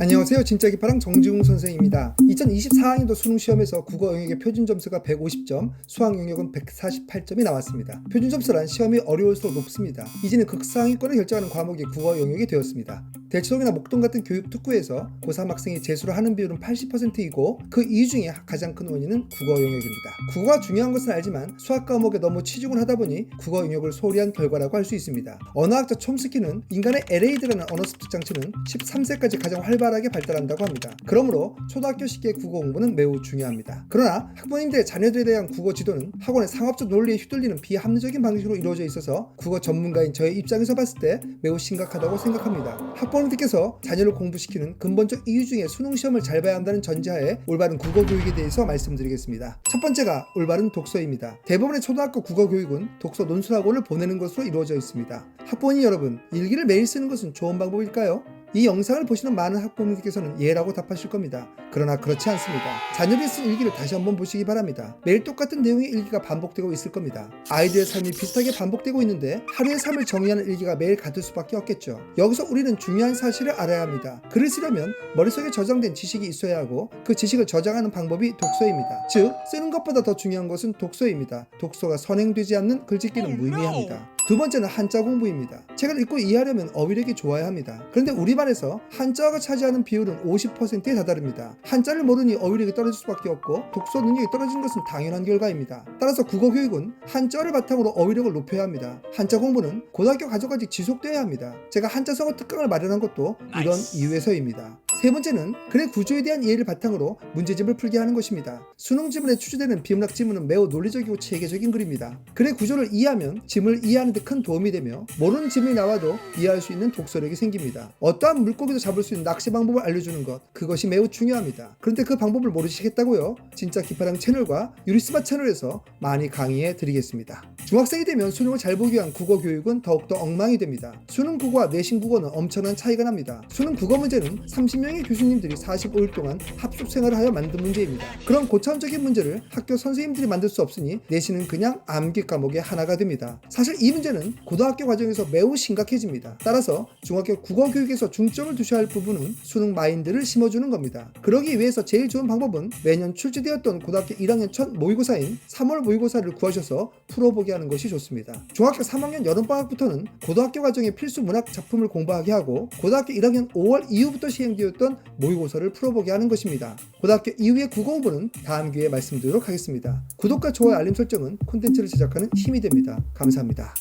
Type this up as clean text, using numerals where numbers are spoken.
안녕하세요. 진짜 기파랑 정지웅 선생입니다. 2024학년도 수능시험에서 국어 영역의 표준 점수가 150점, 수학 영역은 148점이 나왔습니다. 표준 점수란 시험이 어려울수록 높습니다. 이제는 극상위권을 결정하는 과목이 국어 영역이 되었습니다. 대치동이나 목동 같은 교육 특구에서 고3 학생이 재수를 하는 비율은 80%이고 그 이유 중에 가장 큰 원인은 국어 영역입니다. 국어가 중요한 것은 알지만 수학 과목에 너무 치중을 하다 보니 국어 영역을 소홀히 한 결과라고 할 수 있습니다. 언어학자 촘스키는 인간의 LAD라는 언어 습득 장치는 13세까지 가장 활발하게 발달한다고 합니다. 그러므로 초등학교 시기의 국어 공부는 매우 중요합니다. 그러나 학부모님들의 자녀들에 대한 국어 지도는 학원의 상업적 논리에 휘둘리는 비합리적인 방식으로 이루어져 있어서 국어 전문가인 저의 입장에서 봤을 때 매우 심각하다고 생각합니다. 학부모님들께서 자녀를 공부시키는 근본적 이유 중에 수능 시험을 잘 봐야 한다는 전제하에 올바른 국어 교육에 대해서 말씀드리겠습니다. 첫 번째가 올바른 독서입니다. 대부분의 초등학교 국어 교육은 독서 논술학원을 보내는 것으로 이루어져 있습니다. 학부모님 여러분, 일기를 매일 쓰는 것은 좋은 방법일까요? 이 영상을 보시는 많은 학부모님께서는 예라고 답하실 겁니다. 그러나 그렇지 않습니다. 자녀들이 쓴 일기를 다시 한번 보시기 바랍니다. 매일 똑같은 내용의 일기가 반복되고 있을 겁니다. 아이들의 삶이 비슷하게 반복되고 있는데 하루의 삶을 정의하는 일기가 매일 같을 수밖에 없겠죠. 여기서 우리는 중요한 사실을 알아야 합니다. 글을 쓰려면 머릿속에 저장된 지식이 있어야 하고 그 지식을 저장하는 방법이 독서입니다. 즉, 쓰는 것보다 더 중요한 것은 독서입니다. 독서가 선행되지 않는 글짓기는 무의미합니다. 두 번째는 한자 공부입니다. 책을 읽고 이해하려면 어휘력이 좋아야 합니다. 그런데 우리 반에서 한자어가 차지하는 비율은 50%에 다다릅니다. 한자를 모르니 어휘력이 떨어질 수밖에 없고 독서 능력이 떨어지는 것은 당연한 결과입니다. 따라서 국어 교육은 한자어를 바탕으로 어휘력을 높여야 합니다. 한자 공부는 고등학교 가서까지 지속되어야 합니다. 제가 한자성어 특강을 마련한 것도 이런 이유에서입니다. 세 번째는 글의 구조에 대한 이해를 바탕으로 문제집을 풀게 하는 것입니다. 수능 지문에 출제되는 비문학 지문은 매우 논리적이고 체계적인 글입니다. 글의 구조를 이해하면 지문을 이해하는 데 큰 도움이 되며 모르는 지문이 나와도 이해할 수 있는 독서력이 생깁니다. 어떠한 물고기도 잡을 수 있는 낚시 방법을 알려주는 것, 그것이 매우 중요합니다. 그런데 그 방법을 모르시겠다고요? 진짜 기파랑 채널과 유리스마 채널에서 많이 강의해 드리겠습니다. 중학생이 되면 수능을 잘 보기 위한 국어 교육은 더욱더 엉망이 됩니다. 수능 국어와 내신 국어는 엄청난 차이가 납니다. 수능 국어 문제는 30명의 교수님들이 45일 동안 합숙 생활을 하여 만든 문제입니다. 그런 고차원적인 문제를 학교 선생님들이 만들 수 없으니 내신은 그냥 암기 과목의 하나가 됩니다. 사실 이 문제는 고등학교 과정에서 매우 심각해집니다. 따라서 중학교 국어 교육에서 중점을 두셔야 할 부분은 수능 마인드를 심어주는 겁니다. 그러기 위해서 제일 좋은 방법은 매년 출제되었던 고등학교 1학년 첫 모의고사인 3월 모의고사를 구하셔서 풀어보게 하는 것이 좋습니다. 중학교 3학년 여름방학부터는 고등학교 과정의 필수 문학 작품을 공부하게 하고 고등학교 1학년 5월 이후부터 시행되었던 모의고사를 풀어보게 하는 것입니다. 고등학교 이후의 국어 공부는 다음 기회에 말씀드리도록 하겠습니다. 구독과 좋아요 알림 설정은 콘텐츠를 제작하는 힘이 됩니다. 감사합니다.